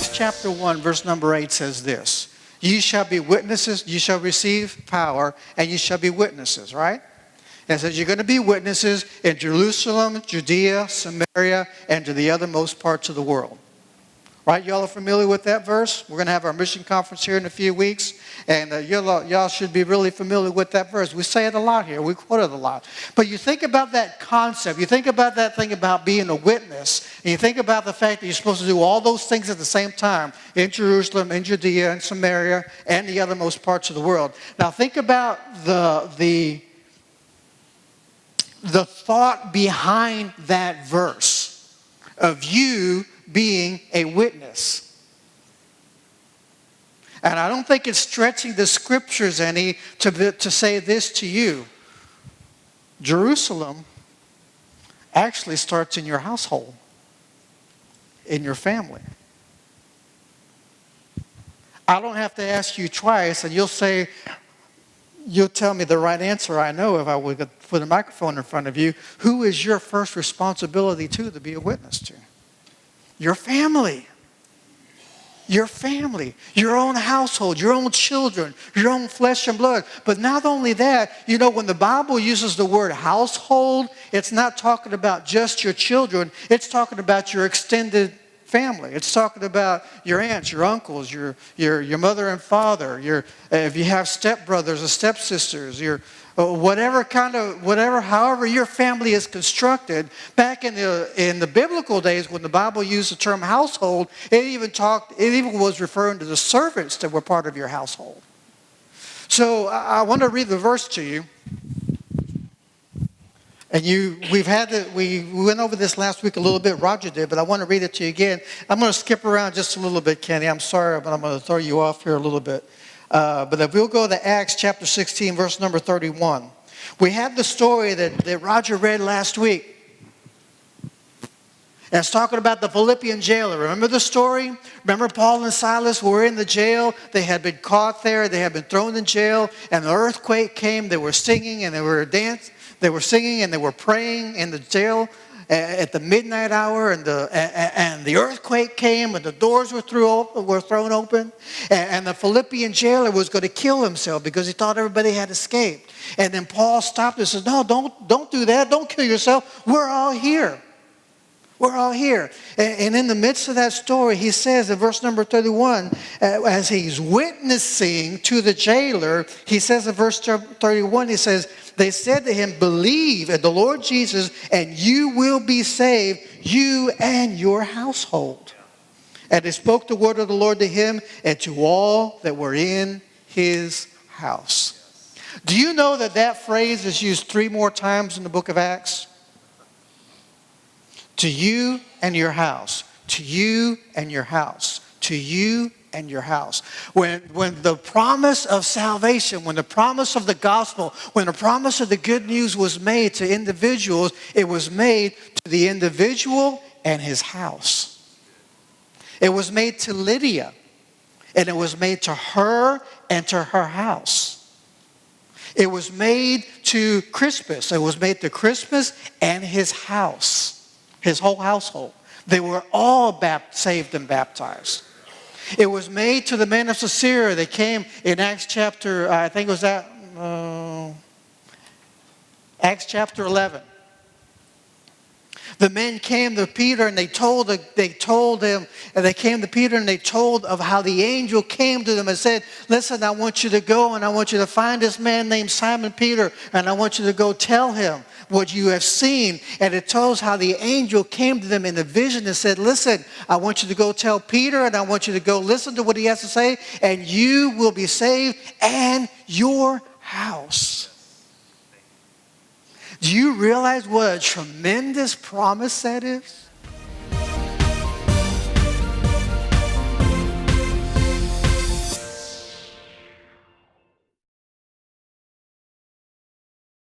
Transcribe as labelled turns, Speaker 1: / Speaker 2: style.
Speaker 1: Acts chapter 1, verse number 8 says this. Ye shall be witnesses, you shall receive power, and you shall be witnesses, right? And it says you're going to be witnesses in Jerusalem, Judea, Samaria, and to the othermost parts of the world. Right? Y'all are familiar with that verse? We're going to have our mission conference here in a few weeks. And y'all should be really familiar with that verse. We say it a lot here. We quote it a lot. But you think about that concept. You think about that thing about being a witness. And you think about the fact that you're supposed to do all those things at the same time. In Jerusalem, in Judea, in Samaria, and the othermost parts of the world. Now think about the thought behind that verse of you being a witness. And I don't think it's stretching the scriptures any to say this to you. Jerusalem actually starts in your household, in your family. I don't have to ask you twice, and you'll tell me the right answer. I know if I would put a microphone in front of you. Who is your first responsibility to be a witness to? Your family. Your family, your own household, your own children, your own flesh and blood. But not only that, you know, when the Bible uses the word household, it's not talking about just your children. It's talking about your extended family. It's talking about your aunts, your uncles, your mother and father, if you have stepbrothers or stepsisters, however your family is constructed. Back in the biblical days, when the Bible used the term household, it even was referring to the servants that were part of your household. So I want to read the verse to you. And we went over this last week a little bit, Roger did, but I want to read it to you again. I'm going to skip around just a little bit, Kenny. I'm sorry, but I'm going to throw you off here a little bit. But if we'll go to Acts chapter 16, verse number 31. We had the story that Roger read last week. And it's talking about the Philippian jailer. Remember the story? Remember Paul and Silas were in the jail. They had been caught there. They had been thrown in jail. And the earthquake came. They were singing and they were dancing. They were singing and they were praying in the jail at the midnight hour, and the earthquake came, and the doors were thrown open, and the Philippian jailer was going to kill himself because he thought everybody had escaped. And then Paul stopped and said, "No, don't do that. Don't kill yourself. We're all here. We're all here." And in the midst of that story, he says in verse number 31, as he's witnessing to the jailer, he says in verse 31, he says, "They said to him, 'Believe in the Lord Jesus, and you will be saved, you and your household.' And they spoke the word of the Lord to him and to all that were in his house." Do you know that phrase is used 3 more times in the book of Acts? To you and your house. To you and your house. To you and your house. When the promise of salvation, when the promise of the gospel, when the promise of the good news was made to individuals, it was made to the individual and his house. It was made to Lydia, and it was made to her and to her house. It was made to Crispus. It was made to Crispus and his house. His whole household. They were all saved and baptized. It was made to the men of Caesarea. They came in Acts chapter, I think it was Acts chapter 11. The men came to Peter and they came to Peter and they told of how the angel came to them and said, "Listen, I want you to go and I want you to find this man named Simon Peter, and I want you to go tell him what you have seen." And it tells how the angel came to them in a vision and said, "Listen, I want you to go tell Peter, and I want you to go listen to what he has to say, and you will be saved and your house." Do you realize what a tremendous promise that is?